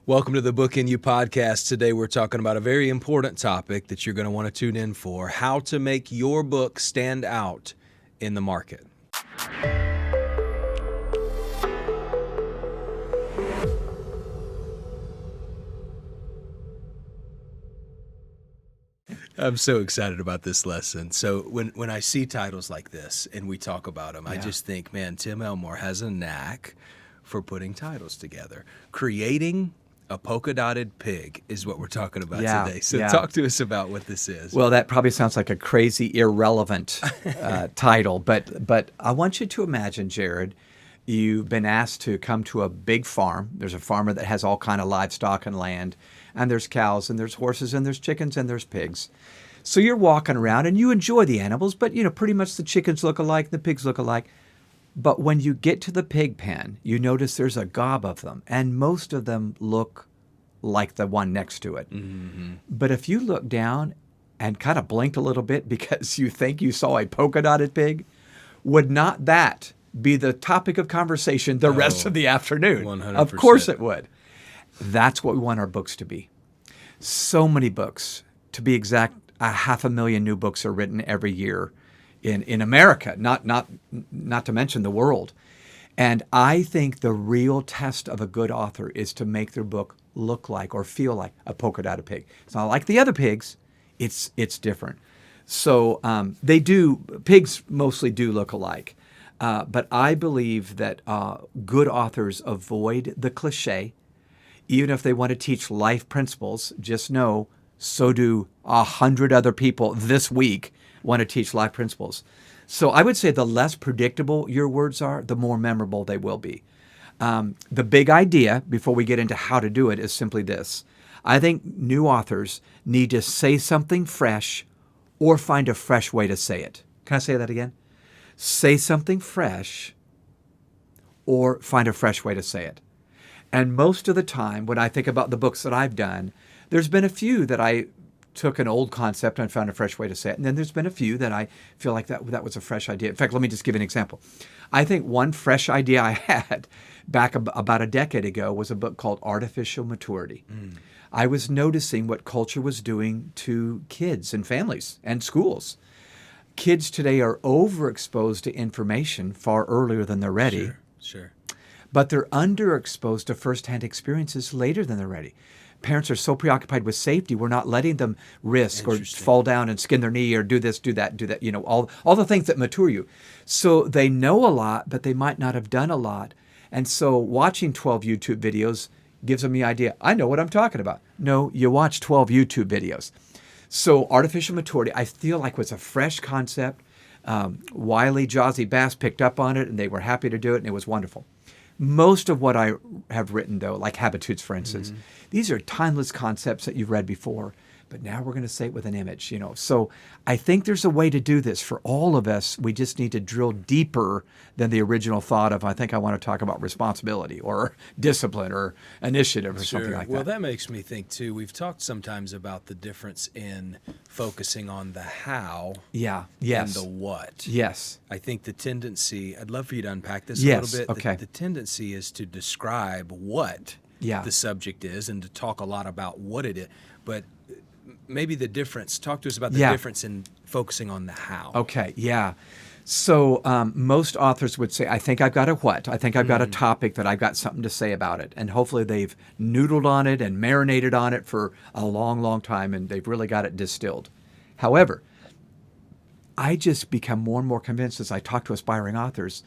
Welcome to the Book in You podcast. Today we're talking about a very important topic that you're going to want to tune in for: how to make your book stand out in the market. I'm so excited about this lesson. So when I see titles like this and we talk about them, I just think, man, Tim Elmore has a knack for putting titles together. Creating a polka-dotted pig is what we're talking about today. So talk to us about what this is. Well, that probably sounds like a crazy, irrelevant title, but I want you to imagine, Jared, you've been asked to come to a big farm. There's a farmer that has all kind of livestock and land, and there's cows, and there's horses, and there's chickens, and there's pigs. So you're walking around, and you enjoy the animals, but, pretty much the chickens look alike, the pigs look alike. But when you get to the pig pen, you notice there's a gob of them, and most of them look like the one next to it. Mm-hmm. But if you look down and kind of blinked a little bit because you think you saw a polka-dotted pig, would not that be the topic of conversation the rest of the afternoon? 100%. Of course it would. That's what we want our books to be. So many books. To be exact, 500,000 new books are written every year in America, not to mention the world. And I think the real test of a good author is to make their book look like or feel like a polka-dotted pig. It's not like the other pigs. It's different. So pigs mostly do look alike. But I believe that good authors avoid the cliche. Even if they want to teach life principles, just know so do 100 other people this week want to teach life principles. So I would say the less predictable your words are, the more memorable they will be. The big idea, before we get into how to do it, is simply this. I think new authors need to say something fresh or find a fresh way to say it. Can I say that again? Say something fresh or find a fresh way to say it. And most of the time, when I think about the books that I've done, there's been a few that I took an old concept and found a fresh way to say it. And then there's been a few that I feel like that was a fresh idea. In fact, let me just give an example. I think one fresh idea I had back about a decade ago was a book called Artificial Maturity. I was noticing what culture was doing to kids and families and schools. Kids today are overexposed to information far earlier than they're ready. Sure. But they're underexposed to firsthand experiences later than they're ready. Parents are so preoccupied with safety, we're not letting them risk or fall down and skin their knee or do this, do that, all the things that mature you. So they know a lot, but they might not have done a lot. And so watching 12 YouTube videos gives them the idea, I know what I'm talking about. No, you watch 12 YouTube videos. So artificial maturity, I feel like was a fresh concept. Wiley, Jazzy Bass picked up on it, and they were happy to do it, and it was wonderful. Most of what I have written, though, like Habitudes, for instance, these are timeless concepts that you've read before, but now we're going to say it with an image, So I think there's a way to do this for all of us. We just need to drill deeper than the original thought of, I think I want to talk about responsibility or discipline or initiative or something like that. Well, that makes me think, too, we've talked sometimes about the difference in focusing on the how and the what. Yes. I think the tendency, I'd love for you to unpack this a Yes, little bit. okay. The tendency is to describe what the subject is and to talk a lot about what it is. But maybe the difference, talk to us about the difference in focusing on the how. Okay, yeah. So most authors would say, I think I've got a what. I think I've got a topic that I've got something to say about it. And hopefully they've noodled on it and marinated on it for a long, long time, and they've really got it distilled. However, I just become more and more convinced as I talk to aspiring authors,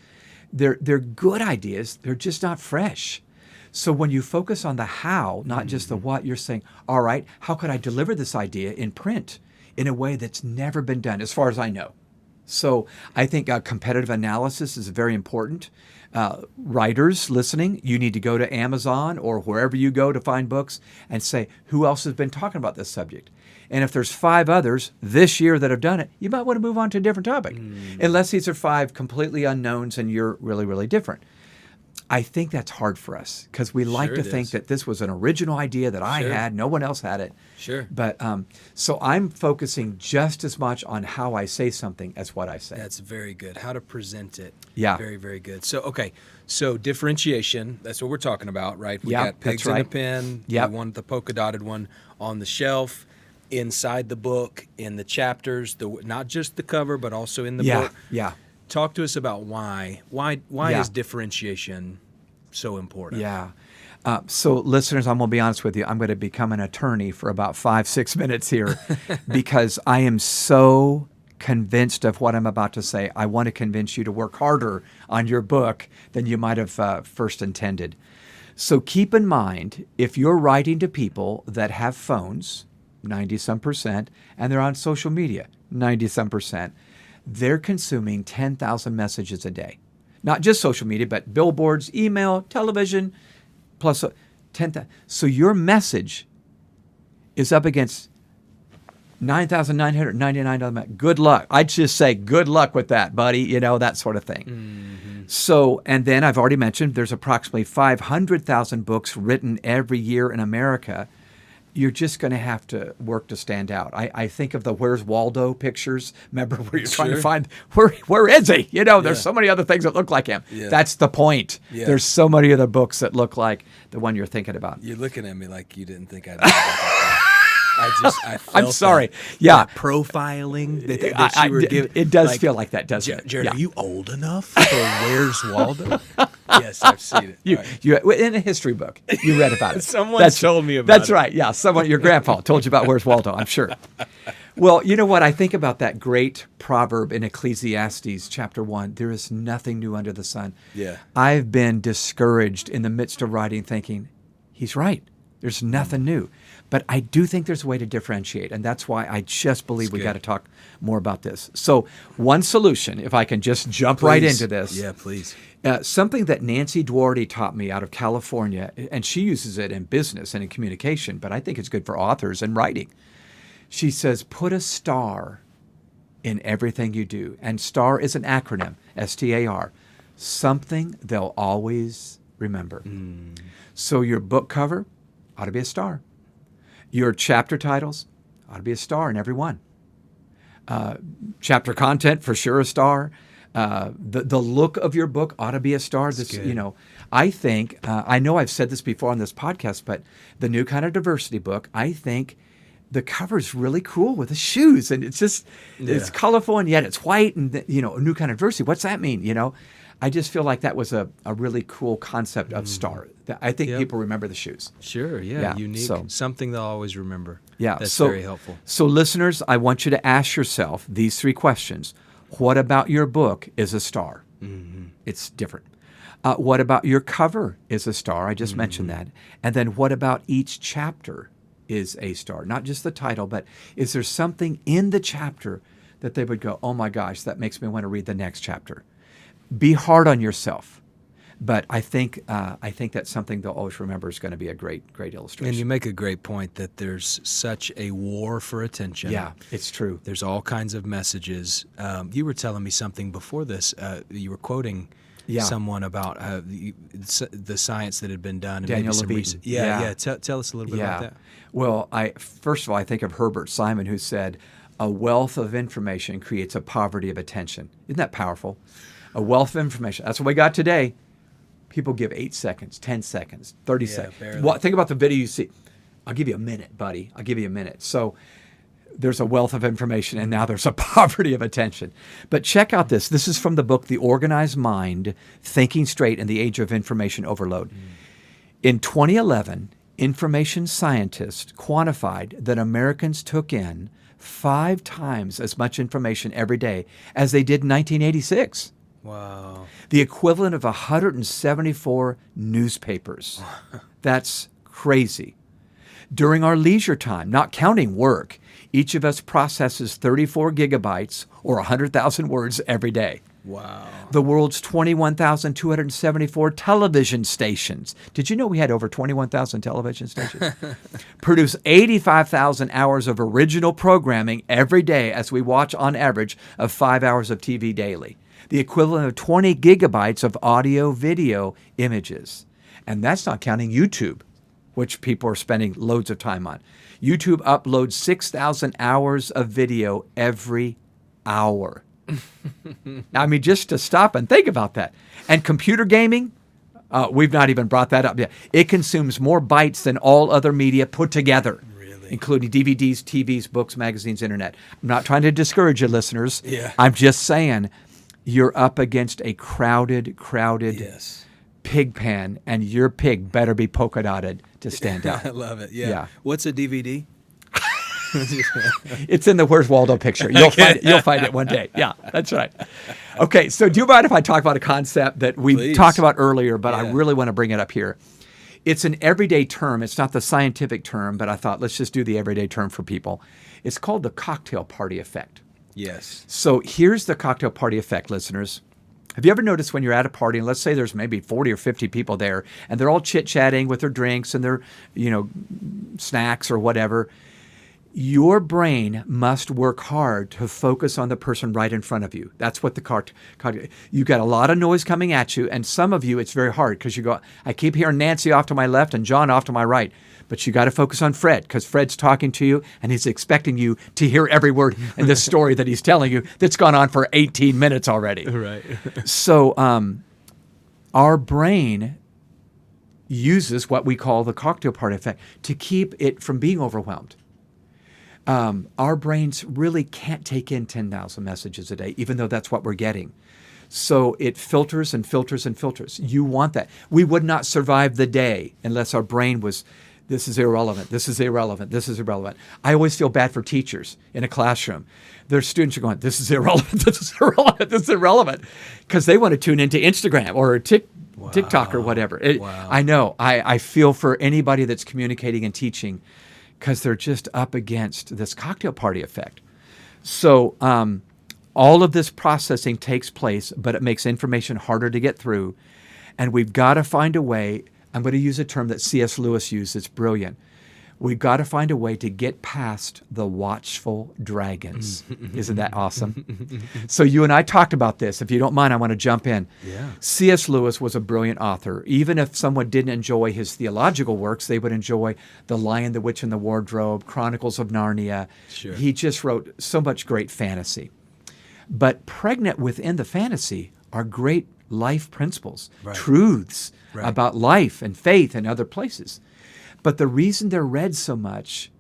they're good ideas, they're just not fresh. So when you focus on the how, not just the what, you're saying, all right, how could I deliver this idea in print in a way that's never been done, as far as I know? So I think competitive analysis is very important. Writers listening, you need to go to Amazon or wherever you go to find books and say, who else has been talking about this subject? And if there's 5 others this year that have done it, you might want to move on to a different topic, unless these are 5 completely unknowns and you're really, really different. I think that's hard for us because we like Sure to it think is. that this was an original idea that I Sure. had. No one else had it. Sure. But so I'm focusing just as much on how I say something as what I say. That's very good. How to present it. Yeah. Very, very good. So, okay. So differentiation, that's what we're talking about, right? We Yeah, got pigs that's in a right. pen. Yep. We want the polka-dotted one on the shelf, inside the book, in the chapters, not just the cover, but also in the book. Yeah. Talk to us about why. Why Yeah. is differentiation so important? Yeah. So, listeners, I'm going to be honest with you. I'm going to become an attorney for about 5-6 minutes here because I am so convinced of what I'm about to say. I want to convince you to work harder on your book than you might have first intended. So keep in mind, if you're writing to people that have phones, 90-some%, and they're on social media, 90-some%, they're consuming 10,000 messages a day. Not just social media, but billboards, email, television, plus 10,000. So your message is up against 9,999. Good luck. I'd just say good luck with that, buddy. You know, that sort of thing. Mm-hmm. So, and then I've already mentioned there's approximately 500,000 books written every year in America. You're just going to have to work to stand out. I think of the Where's Waldo pictures. Remember where you're trying to Sure. find, where is he? You know, there's Yeah. so many other things that look like him. Yeah. That's the point. Yeah. There's so many other books that look like the one you're thinking about. You're looking at me like you didn't think I'd know about that. I felt I'm sorry. that. Yeah. That profiling that you were giving. It does feel like that, doesn't it? Jared, Yeah. are you old enough for Where's Waldo? Yes, I've seen it. All right. You in a history book, you read about it. Someone told me about That's it. right. Yeah, your grandpa told you about Where's Waldo, I'm sure. Well, you know what? I think about that great proverb in Ecclesiastes chapter 1, there is nothing new under the sun. Yeah. I've been discouraged in the midst of writing thinking, he's right. There's nothing new. But I do think there's a way to differentiate, and that's why I just believe we good. got to talk more about this. So one solution, if I can just jump right Please. into this. Yeah, please. Something that Nancy Duarte taught me out of California, and she uses it in business and in communication, but I think it's good for authors and writing. She says, put a star in everything you do. And STAR is an acronym, STAR, something they'll always remember. So your book cover ought to be a star. Your chapter titles ought to be a star in every one. Chapter content, for sure, a star. The look of your book ought to be a star. This, good. you know, I think, I know I've said this before on this podcast, but the New Kind of Diversity book, I think the cover's really cool with the shoes, and it's just, it's colorful, and yet it's white, and, you know, New Kind of Diversity, what's that mean, you know? I just feel like that was a really cool concept of star. I think Yep. people remember the shoes. Sure, yeah, Yeah, unique, so- something they'll always remember. Yeah, That's so, very helpful. So listeners, I want you to ask yourself these 3 questions. What about your book is a star? It's different. What about your cover is a star? I just mentioned that. And then what about each chapter is a star? Not just the title, but is there something in the chapter that they would go, oh my gosh, that makes me want to read the next chapter? Be hard on yourself. But I think that's something they'll always remember is going to be a great illustration. And you make a great point that there's such a war for attention. Yeah, it's true. There's all kinds of messages. You were telling me something before this. You were quoting someone about the science that had been done. And Daniel maybe some Levine. research. Yeah. Tell us a little bit about that. Well, first of all, I think of Herbert Simon, who said, a wealth of information creates a poverty of attention. Isn't that powerful? A wealth of information. That's what we got today. People give 8 seconds, 10 seconds, 30 seconds. barely. Think about the video you see. I'll give you a minute, buddy. I'll give you a minute. So there's a wealth of information, and now there's a poverty of attention. But check out this. This is from the book, The Organized Mind, Thinking Straight in the Age of Information Overload. In 2011, information scientists quantified that Americans took in 5 times as much information every day as they did in 1986. Wow. The equivalent of 174 newspapers. That's crazy. During our leisure time, not counting work, each of us processes 34 gigabytes or 100,000 words every day. Wow. The world's 21,274 television stations. Did you know we had over 21,000 television stations? Produce 85,000 hours of original programming every day as we watch on average of 5 hours of TV daily. the equivalent of 20 gigabytes of audio, video, images. And that's not counting YouTube, which people are spending loads of time on. YouTube uploads 6,000 hours of video every hour. I mean, just to stop and think about that. And computer gaming, we've not even brought that up yet. It consumes more bytes than all other media put together, including DVDs, TVs, books, magazines, internet. I'm not trying to discourage you, listeners. Yeah. I'm just saying you're up against a crowded Yes. pig pen, and your pig better be polka-dotted to stand out. I love it. Yeah. Yeah. What's a DVD? It's in the Where's Waldo picture. You'll find it one day. Yeah, that's right. Okay, so do you mind if I talk about a concept that we Please. talked about earlier, but I Yeah. really want to bring it up here. It's an everyday term. It's not the scientific term, but I thought let's just do the everyday term for people. It's called the cocktail party effect. Yes. So here's the cocktail party effect, listeners. Have you ever noticed when you're at a party, and let's say there's maybe 40 or 50 people there, and they're all chit-chatting with their drinks and their, snacks or whatever, your brain must work hard to focus on the person right in front of you. That's what you got a lot of noise coming at you, and some of you, it's very hard because you go, I keep hearing Nancy off to my left and John off to my right. But you got to focus on Fred because Fred's talking to you and he's expecting you to hear every word in this story that he's telling you that's gone on for 18 minutes already. Right. So our brain uses what we call the cocktail party effect to keep it from being overwhelmed. Our brains really can't take in 10,000 messages a day, even though that's what we're getting. So it filters and filters and filters. You want that. We would not survive the day unless our brain was, this is irrelevant, this is irrelevant, this is irrelevant. I always feel bad for teachers in a classroom. Their students are going, this is irrelevant, this is irrelevant, this is irrelevant, because they want to tune into Instagram or TikTok or whatever. Wow. I know. I feel for anybody that's communicating and teaching because they're just up against this cocktail party effect. So all of this processing takes place, but it makes information harder to get through. And we've got to find a way. I'm going to use a term that C.S. Lewis used. It's brilliant. We've got to find a way to get past the watchful dragons. Isn't that awesome? So you and I talked about this. If you don't mind, I want to jump in. Yeah. C.S. Lewis was a brilliant author. Even if someone didn't enjoy his theological works, they would enjoy The Lion, the Witch, and the Wardrobe, Chronicles of Narnia. Sure. He just wrote so much great fantasy. But pregnant within the fantasy are great life principles, Right. truths Right. about life and faith and other places. But the reason they're read so much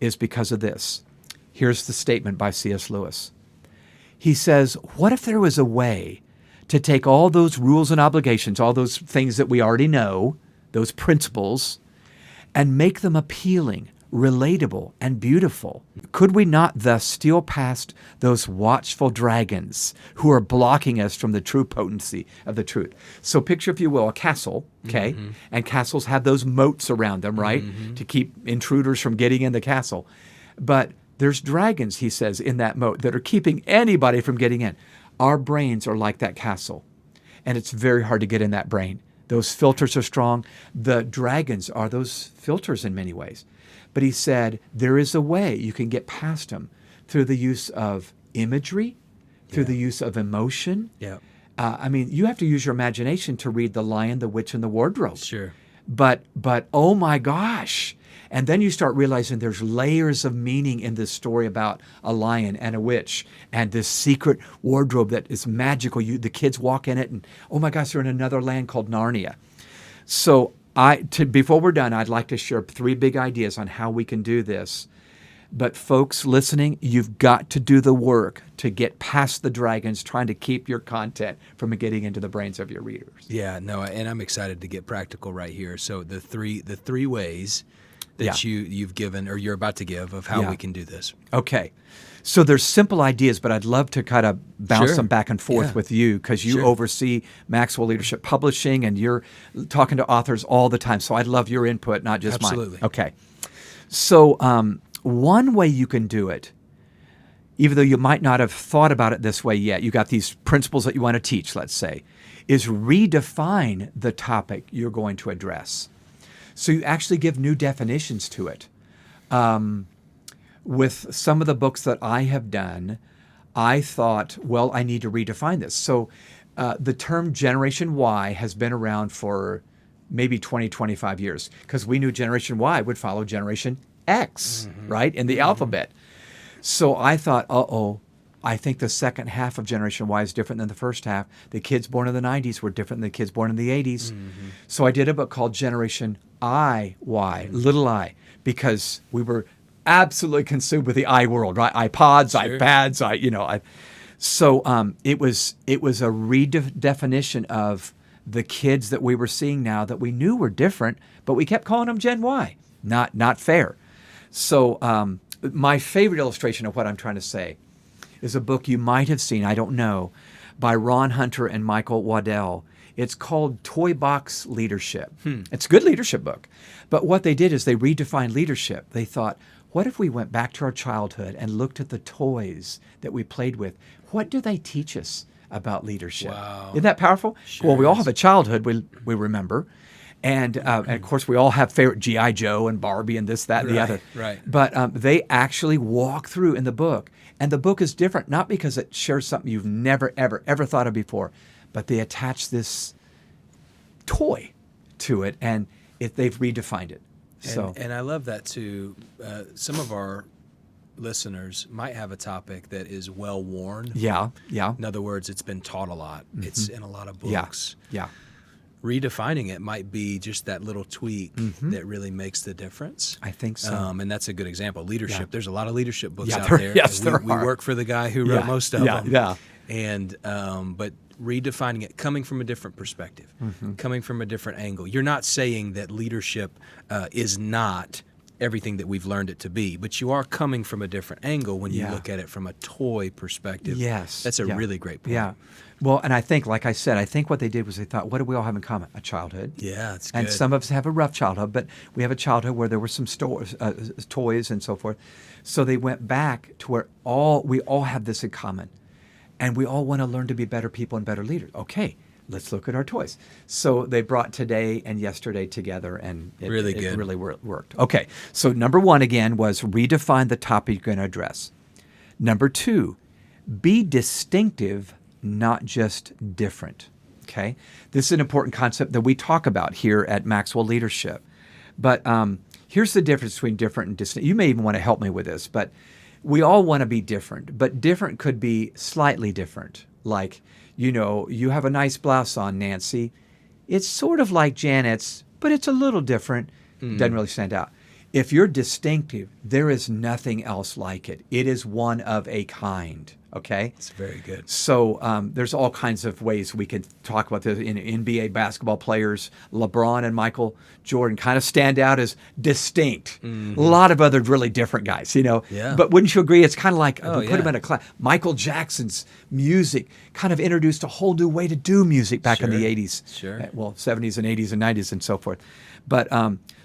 is because of this. Here's the statement by C.S. Lewis. He says, what if there was a way to take all those rules and obligations, all those things that we already know, those principles, and make them appealing, relatable, and beautiful? Could we not thus steal past those watchful dragons who are blocking us from the true potency of the truth? So picture, if you will, a castle, okay? Mm-hmm. And castles have those moats around them, right? Mm-hmm. To keep intruders from getting in the castle. But there's dragons, he says, in that moat that are keeping anybody from getting in. Our brains are like that castle. And it's very hard to get in that brain. Those filters are strong. The dragons are those filters in many ways. But he said, there is a way you can get past them through the use of imagery, through the use of emotion. Yeah. I mean, you have to use your imagination to read The Lion, the Witch, and the Wardrobe. Sure. But oh my gosh. And then you start realizing there's layers of meaning in this story about a lion and a witch and this secret wardrobe that is magical. The kids walk in it and, oh my gosh, they're in another land called Narnia. So before we're done, I'd like to share 3 big ideas on how we can do this. But folks listening, you've got to do the work to get past the dragons trying to keep your content from getting into the brains of your readers. Yeah, no, and I'm excited to get practical right here. So the three ways that you've given or you're about to give of how we can do this. Okay. So there's simple ideas, but I'd love to kind of bounce them back and forth with you because you oversee Maxwell Leadership Publishing and you're talking to authors all the time. So I'd love your input, not just mine. Absolutely. Okay. So one way you can do it, even though you might not have thought about it this way yet, you got these principles that you want to teach, let's say, is redefine the topic you're going to address. So you actually give new definitions to it. With some of the books that I have done, I thought, well, I need to redefine this. So the term Generation Y has been around for maybe 20, 25 years, because we knew Generation Y would follow Generation X, right, in the alphabet. So I thought, I think the second half of Generation Y is different than the first half. The kids born in the 90s were different than the kids born in the 80s. So I did a book called Generation IY, little I, because we were absolutely consumed with the I world, right? iPods, iPads, So it was a redefinition of the kids that we were seeing now that we knew were different, but we kept calling them Gen Y. Not fair. So my favorite illustration of what I'm trying to say is a book you might have seen, I don't know, by Ron Hunter and Michael Waddell. It's called Toy Box Leadership. It's a good leadership book. But what they did is they redefined leadership. They thought, what if we went back to our childhood and looked at the toys that we played with? What do they teach us about leadership? Wow. Isn't that powerful? Sure well, we all is. have a childhood we remember. And of course, we all have favorite G.I. Joe and Barbie and this, that, and the other. Right. But they actually walk through in the book. And the book is different, not because it shares something you've never, ever, ever thought of before, but they attach this toy to it, and they've redefined it. And I love that too. Some of our listeners might have a topic that is well worn. Yeah. In other words, it's been taught a lot. It's in a lot of books. Yeah. Redefining it might be just that little tweak that really makes the difference. I think so. And that's a good example. Leadership. Yeah. There's a lot of leadership books out there- there. yes, And there we are. work for the guy who wrote most of them. Yeah. And but redefining it, coming from a different perspective, coming from a different angle. You're not saying that leadership is not everything that we've learned it to be, but you are coming from a different angle when you look at it from a toy perspective. Yes. That's a really great point. Yeah. Well, and I think, like I said, what they did was they thought, what do we all have in common? A childhood. Yeah, that's good. And some of us have a rough childhood, but we have a childhood where there were some toys and so forth. So they went back to where we all have this in common. And we all want to learn to be better people and better leaders. Okay, let's look at our toys. So they brought today and yesterday together, and it really worked. Okay, so number one, again, was redefine the topic you're going to address. Number two, be distinctive, not just different. Okay, this is an important concept that we talk about here at Maxwell Leadership. But here's the difference between different and distinct. You may even want to help me with this, but we all want to be different, but different could be slightly different. Like, you have a nice blouse on, Nancy. It's sort of like Janet's, but it's a little different. Doesn't really stand out. If you're distinctive, there is nothing else like it. It is one of a kind. Okay? It's very good. So there's all kinds of ways we could talk about this. In NBA basketball players, LeBron and Michael Jordan kind of stand out as distinct. A lot of other really different guys, Yeah. But wouldn't you agree? It's kind of like Oh, we put them in a class. Michael Jackson's music kind of introduced a whole new way to do music back in the 80s. Sure. 70s and 80s and 90s and so forth. But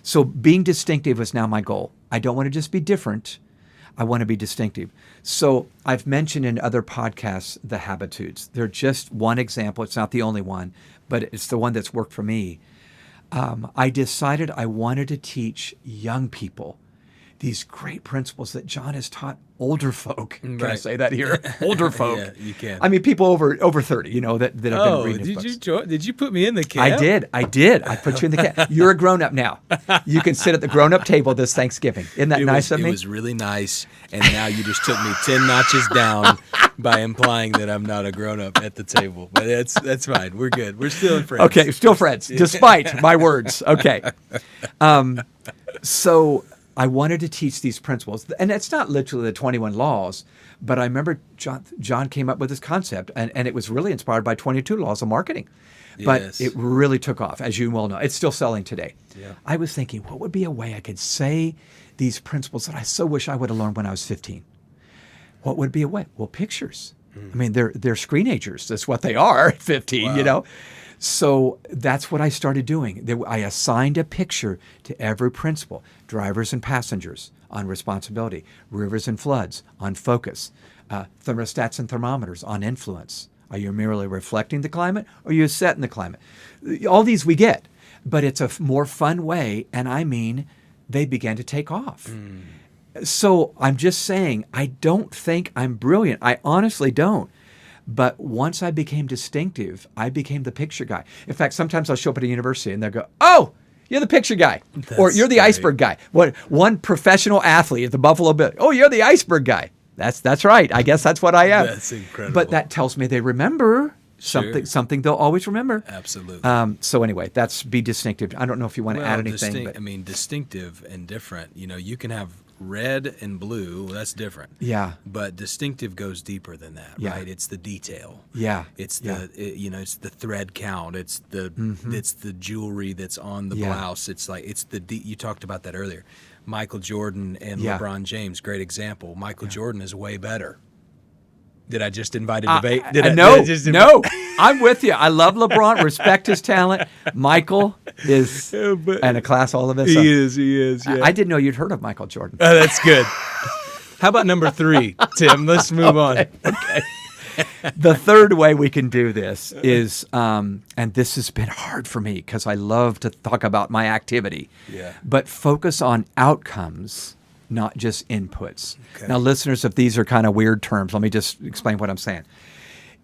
so being distinctive is now my goal. I don't want to just be different. I want to be distinctive. So I've mentioned in other podcasts the habitudes. They're just one example. It's not the only one, but it's the one that's worked for me. I decided I wanted to teach young people these great principles that John has taught older folk. Can I say that here? Older folk. Yeah, you can. I mean, people over 30, that have been reading his books. Did you put me in the camp? I did. I put you in the camp. You're a grown-up now. You can sit at the grown-up table this Thanksgiving. Isn't that nice of me? It was really nice, and now you just took me 10 notches down by implying that I'm not a grown-up at the table. But that's fine. We're good. We're still friends. Okay, still friends, despite my words. Okay. So I wanted to teach these principles, and it's not literally the 21 laws, but I remember John came up with this concept, and it was really inspired by 22 laws of marketing. But Yes. it really took off, as you well know. It's still selling today. Yeah. I was thinking, what would be a way I could say these principles that I so wish I would have learned when I was 15? What would be a way? Well, pictures. I mean, they're screenagers. That's what they are at 15, Wow. So that's what I started doing. I assigned a picture to every principle: drivers and passengers on responsibility, rivers and floods on focus, thermostats and thermometers on influence. Are you merely reflecting the climate, or are you setting the climate? All these we get, but it's a more fun way, and I mean, they began to take off. So I'm just saying, I don't think I'm brilliant. I honestly don't. But once I became distinctive, I became the picture guy. In fact, sometimes I'll show up at a university and they'll go, "Oh, you're the picture guy," or "You're the great. iceberg guy." One professional athlete at the Buffalo Bills, "Oh, you're the iceberg guy." That's right. I guess that's what I am. That's incredible. But that tells me they remember something they'll always remember. Absolutely. So anyway, that's be distinctive. I don't know if you want to add anything. But distinctive and different. You can have red and blue. That's different. Yeah. But distinctive goes deeper than that, Yeah. right? It's the detail. Yeah. It's Yeah. it's the thread count. It's the it's the jewelry that's on the Yeah. blouse. It's like you talked about that earlier. Michael Jordan and Yeah. LeBron James, great example. Michael Jordan is way better. Did I just invite a debate? No, I'm with you. I love LeBron, respect his talent. Michael is in a class all of us. He is. Yeah. I didn't know you'd heard of Michael Jordan. Oh, that's good. How about number 3, Tim? Let's move on. Okay. The third way we can do this is, and this has been hard for me because I love to talk about my activity, but focus on outcomes, not just inputs. Okay. Now, listeners, if these are kind of weird terms, let me just explain what I'm saying.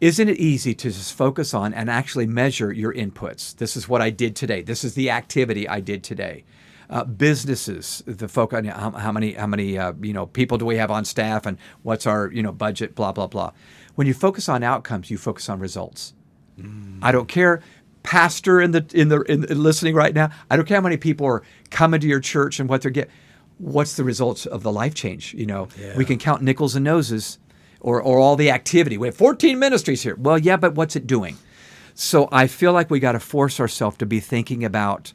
Isn't it easy to just focus on and actually measure your inputs? This is what I did today. This is the activity I did today. Businesses, the focus on how many people do we have on staff and what's our budget, blah blah blah. When you focus on outcomes, you focus on results. I don't care, pastor in listening right now. I don't care how many people are coming to your church and what they're getting. What's the results of the life change? We can count nickels and noses, or all the activity. We have 14 ministries here. Well, yeah, but what's it doing? So I feel like we got to force ourselves to be thinking about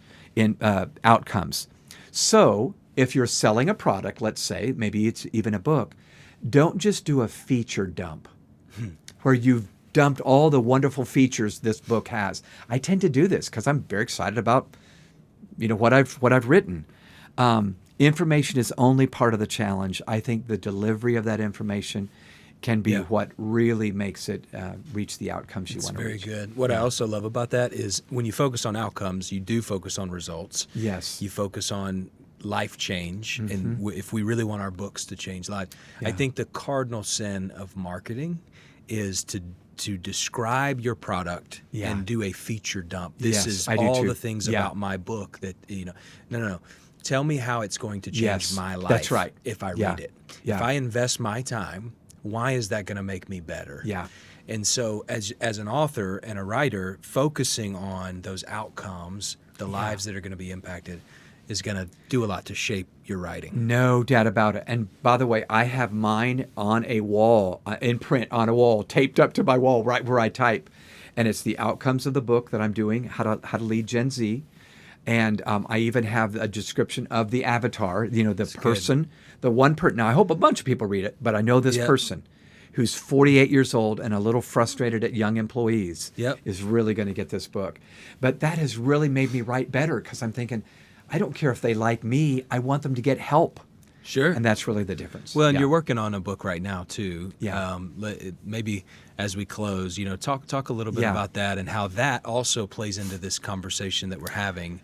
outcomes. So if you're selling a product, let's say, maybe it's even a book, don't just do a feature dump where you've dumped all the wonderful features this book has. I tend to do this because I'm very excited about what I've written. Information is only part of the challenge. I think the delivery of that information can be what really makes it reach the outcomes you want to reach. It's very good. What I also love about that is when you focus on outcomes, you do focus on results. Yes. You focus on life change, and if we really want our books to change lives. I think the cardinal sin of marketing is to describe your product and do a feature dump. This is all the things about my book that, no. Tell me how it's going to change my life. That's right. If I read it. Yeah. If I invest my time, why is that going to make me better? Yeah. And so as an author and a writer, focusing on those outcomes, the lives that are going to be impacted, is going to do a lot to shape your writing. No doubt about it. And by the way, I have mine on a wall, in print on a wall, taped up to my wall right where I type. And it's the outcomes of the book that I'm doing, how to lead Gen Z. And I even have a description of the avatar, the person, the one person. Now, I hope a bunch of people read it, but I know this person who's 48 years old and a little frustrated at young employees is really going to get this book. But that has really made me write better because I'm thinking, I don't care if they like me. I want them to get help. Sure. And that's really the difference. Well, and you're working on a book right now, too. Yeah. Maybe as we close, talk a little bit about that and how that also plays into this conversation that we're having.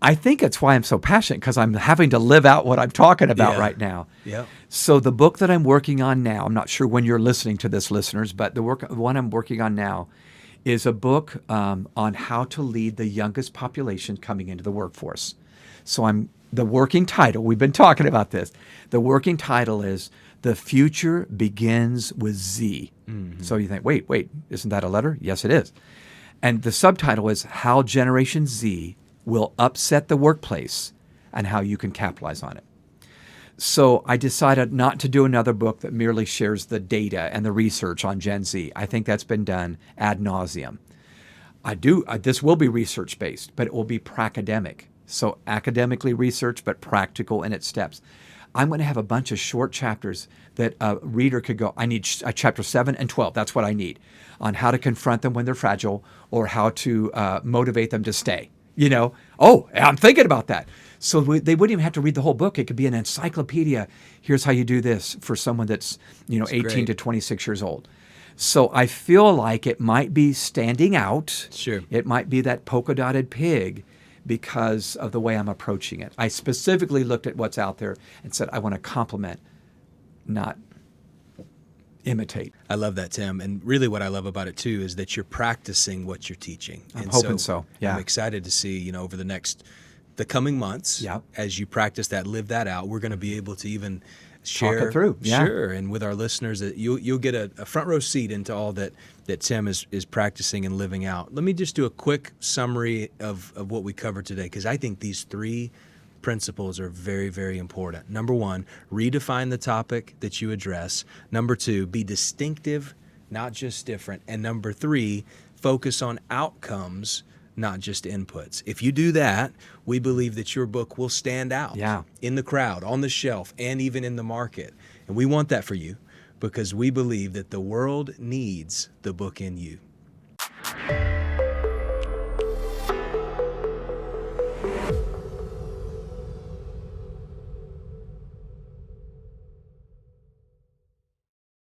I think it's why I'm so passionate, because I'm having to live out what I'm talking about right now. Yeah. So the book that I'm working on now, I'm not sure when you're listening to this, listeners, but the one I'm working on now is a book on how to lead the youngest population coming into the workforce. So the working title, we've been talking about this. The working title is The Future Begins with Z. Mm-hmm. So you think, wait, isn't that a letter? Yes, it is. And the subtitle is How Generation Z Will Upset the Workplace and How You Can Capitalize on It. So I decided not to do another book that merely shares the data and the research on Gen Z. I think that's been done ad nauseum. This will be research-based, but it will be pracademic. So academically researched, but practical in its steps. I'm going to have a bunch of short chapters that a reader could go, I need chapter 7 and 12. That's what I need, on how to confront them when they're fragile or how to motivate them to stay. Oh, I'm thinking about that. So they wouldn't even have to read the whole book. It could be an encyclopedia. Here's how you do this for someone that's 18 to 26 years old. So I feel like it might be standing out. Sure. It might be that polka-dotted pig, because of the way I'm approaching it. I specifically looked at what's out there and said, I want to complement, not imitate. I love that, Tim. And really what I love about it too is that you're practicing what you're teaching. I'm hoping so. Yeah. I'm excited to see, over the coming months, Yep. as you practice that, live that out, we're going to be able to even share Talk it through. Yeah. Sure. And with our listeners, that you'll get a front row seat into all that Tim is practicing and living out. Let me just do a quick summary of what we covered today, because I think these 3 principles are very, very important. Number 1, redefine the topic that you address. Number 2, be distinctive, not just different. And number 3, focus on outcomes, not just inputs. If you do that, we believe that your book will stand out in the crowd, on the shelf, and even in the market. And we want that for you, because we believe that the world needs the book in you.